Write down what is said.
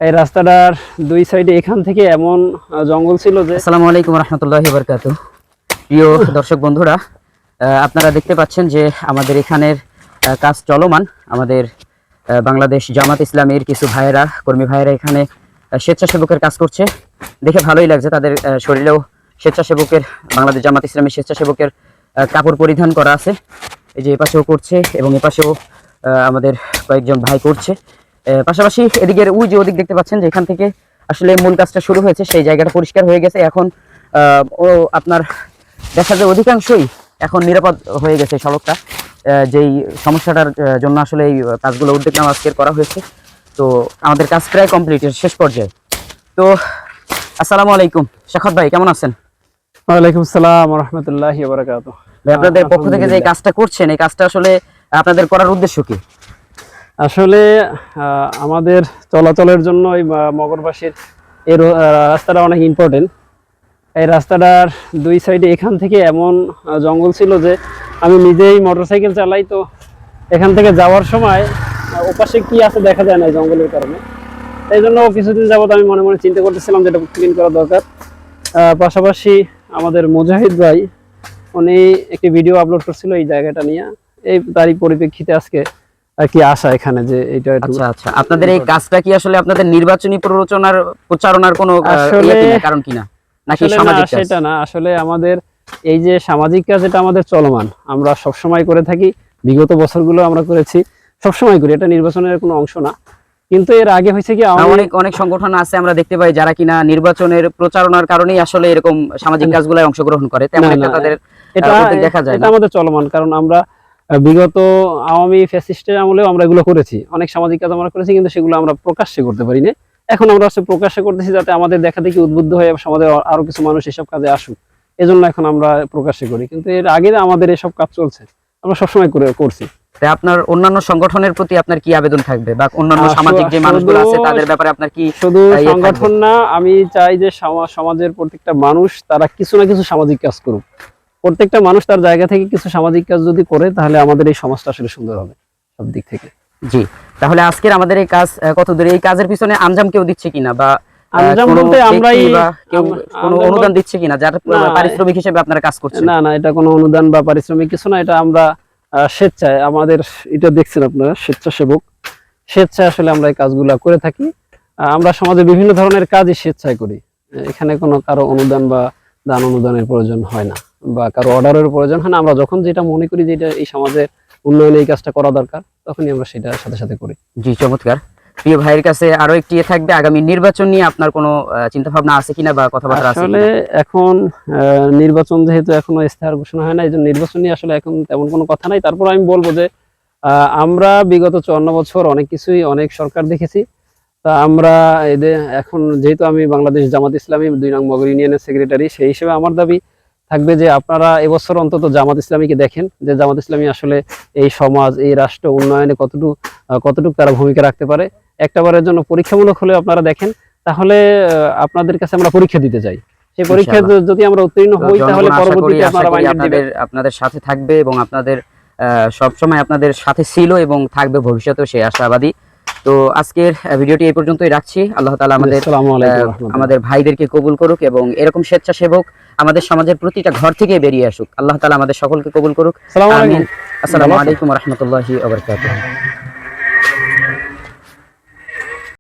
এই রাস্তাটার দুই সাইডে এখান থেকে এমন জঙ্গল ছিল যে। আসসালামু আলাইকুম রহমতুল্লাহি ওয়া বারাকাতুহু। প্রিয় দর্শক বন্ধুরা, আপনারা দেখতে পাচ্ছেন যে আমাদের এখানের কাজ চলমান। আমাদের বাংলাদেশ জামাত ইসলামীর কিছু ভাইয়েরা, কর্মী ভাইয়েরা এখানে স্বেচ্ছাসেবকের কাজ করছে। দেখে ভালোই লাগছে, তাদের শরীরেও স্বেচ্ছাসেবকের, বাংলাদেশ জামাত ইসলামীর স্বেচ্ছাসেবকের কাপড় পরিধান করা আছে। এই যে এপাশেও করছে এবং এপাশেও আমাদের কয়েকজন ভাই করছে। পাশাপাশি এদিকের ওদিক দেখতে পাচ্ছেন যে এখান থেকে আসলে মূল কাজটা শুরু হয়েছে, সেই জায়গাটা পরিষ্কার হয়ে গেছে। এখন আপনার দেখা যায় অধিকাংশই এখন নিরাপদ হয়ে গেছে সড়কটা। যেই সমস্যাটার জন্য আসলে এই কাজগুলো উদ্যোগ নেওয়া আজকের করা হয়েছে। তো আমাদের কাজ প্রায় কমপ্লিট, শেষ পর্যায়ে। তো আসসালামু আলাইকুম শাখাত ভাই, কেমন আছেন? ওয়ালাইকুম আসসালাম ওয়া রাহমাতুল্লাহি ওয়া বারাকাতুহু। ভাই, আপনাদের পক্ষ থেকে যে কাজটা করছেন, এই কাজটা আসলে আপনাদের করার উদ্দেশ্য কি? আসলে আমাদের চলাচলের জন্য এই মগরবাসীর এই রাস্তাটা অনেক ইম্পর্টেন্ট। এই রাস্তাটার দুই সাইডে এখান থেকে এমন জঙ্গল ছিল যে আমি নিজেই মোটরসাইকেল চালাই, তো এখান থেকে যাওয়ার সময় ওপাশে কি আছে দেখা যায় না জঙ্গলের কারণে। এই জন্য কিছুদিন যাবত আমি মনে মনে চিন্তা করতেছিলাম যেটা ক্লিন করা দরকার। পাশাপাশি আমাদের মুজাহিদ ভাই উনি একটি ভিডিও আপলোড করছিল এই জায়গাটা নিয়ে, এই তারই পরিপ্রেক্ষিতে আজকে কি আসা এখানে যে এটা। আচ্ছা, আপনাদের এই কাজটা কি আসলে আপনাদের নির্বাচনী প্রচারণার কোনো কারণ কিনা, নাকি সামাজিক কাজ? সেটা না, আসলে আমাদের এই যে সামাজিক কাজ, এটা আমাদের চলমান, আমরা সবসময় করে থাকি। বিগত বছরগুলো আমরা করেছি, সবসময় করি, এটা নির্বাচনের কোনো অংশ না। কিন্তু এর আগে হয়েছে কি, অনেক সংগঠন আছে আমরা দেখতে পাই যারা কিনা নির্বাচনের প্রচারণার কারণেই আসলে এরকম সামাজিক কাজগুলোয় অংশগ্রহণ করে, তেমন একটা তাদের এটা দেখা যায় না। এটা আমাদের চলমান, কারণ আমরা বিগত আওয়ামী ফ্যাসিস্টের আমলেও আমরা এগুলো করেছি, অনেক সামাজিক কাজ আমরা করেছি, কিন্তু সেগুলো আমরা প্রকাশ্যে করতে পারি না। এখন আমরা প্রকাশ্যে করতেছি যাতে আমাদের দেখা দেখি উদ্বুদ্ধ হয়ে সমাজের আরো কিছু মানুষ এসব কাজে আসুক, এজন্য এখন আমরা প্রকাশ্যে করি। কিন্তু এর আগে আমাদের এসব কাজ চলছে, আমরা সবসময় করছি। আপনার অন্যান্য সংগঠনের প্রতি আপনার কি আবেদন থাকবে, বা অন্যান্য সামাজিক যে মানুষগুলো আছে তাদের ব্যাপারে আপনার কি? শুধু সংগঠন না, আমি চাই যে সমাজের প্রত্যেকটা মানুষ তারা কিছু না কিছু সামাজিক কাজ করুক। প্রত্যেকটা মানুষ তার জায়গা থেকে কিছু সামাজিক কাজ যদি করে, তাহলে আমাদের এই সমাজটা আসলে সুন্দর হবে সব দিক থেকে। জি, তাহলে আজকের আমাদের এই কাজ কতদূর, এই কাজের পিছনে আঞ্জাম কেউ দিচ্ছে কিনা, বা আঞ্জাম বলতে আমরাই কেউ কোনো অনুদান দিচ্ছে কিনা যার পারিশ্রমিক হিসেবে আপনারা কাজ করছেন? না, এটা কোনো অনুদান বা পারিশ্রমিক কিছু না, এটা আমরা স্বেচ্ছায়, আমাদের এটা দেখছেন আপনারা, স্বেচ্ছায় আসলে আমরা এই কাজগুলো করে থাকি। আমরা সমাজে বিভিন্ন ধরনের কাজই স্বেচ্ছায় করি, এখানে কোনো কারো অনুদান বা দান অনুদানের প্রয়োজন হয় না, বা কারো অর্ডারের প্রয়োজন হয় না। আমরা যখন যেটা মনে করি যে এটা এই সমাজের উন্নয়নে এই কাজটা করা দরকার, তখনই আমরা সেটার সাথে সাথে করি। জি, চমৎকার। প্রিয় ভাইয়ের কাছে আরো একটি থাকবে, আগামী নির্বাচন নিয়ে আপনার কোনো চিন্তা ভাবনা আছে কিনা, বা কথাবার্তা আছে? আসলে এখন নির্বাচন যেহেতু এখনো ইস্তেহার ঘোষণা হয় না, এই জন্য নির্বাচন নিয়ে আসলে এখন তেমন কোনো কথা নাই। তারপর আমি বলবো যে আমরা বিগত 54 বছর অনেক কিছুই, অনেক সরকার দেখেছি। তা আমরা এখন যেহেতু আমি বাংলাদেশ জামাত ইসলামী 2 নং মগর ইউনিয়নের সেক্রেটারি, সেই হিসেবে আমার দাবি থাকবে যে আপনারা এবছর অন্তত জামাত ইসলামীকে দেখেন, যে জামাত ইসলামী আসলে এই সমাজ, এই রাষ্ট্র উন্নয়নে কতটুকু তারা ভূমিকা রাখতে পারে। একটাবারের জন্য পরীক্ষামূলক হলে আপনারা দেখেন, তাহলে আপনাদের কাছে আমরা পরীক্ষা দিতে যাই। সেই পরীক্ষায় যদি আমরা উত্তীর্ণ হই, তাহলে পরবর্তীতে আপনাদের সাথে থাকবে এবং আপনাদের সবসময় আপনাদের সাথে ছিল এবং থাকবে ভবিষ্যতেও, সেই আশাবাদী। তো আজকের ভিডিওটি এই পর্যন্তই রাখছি। আল্লাহ তাআলা আমাদের ভাইদেরকে কবুল করুক এবং এরকম স্বেচ্ছাসেবক আমাদের সমাজের প্রতিটা ঘর থেকে বেরিয়ে আসুক। আল্লাহ তাআলা আমাদের সকলকে কবুল করুক। আমিন। আসসালামু আলাইকুম ওয়া রাহমাতুল্লাহি ওয়া বারাকাতুহু।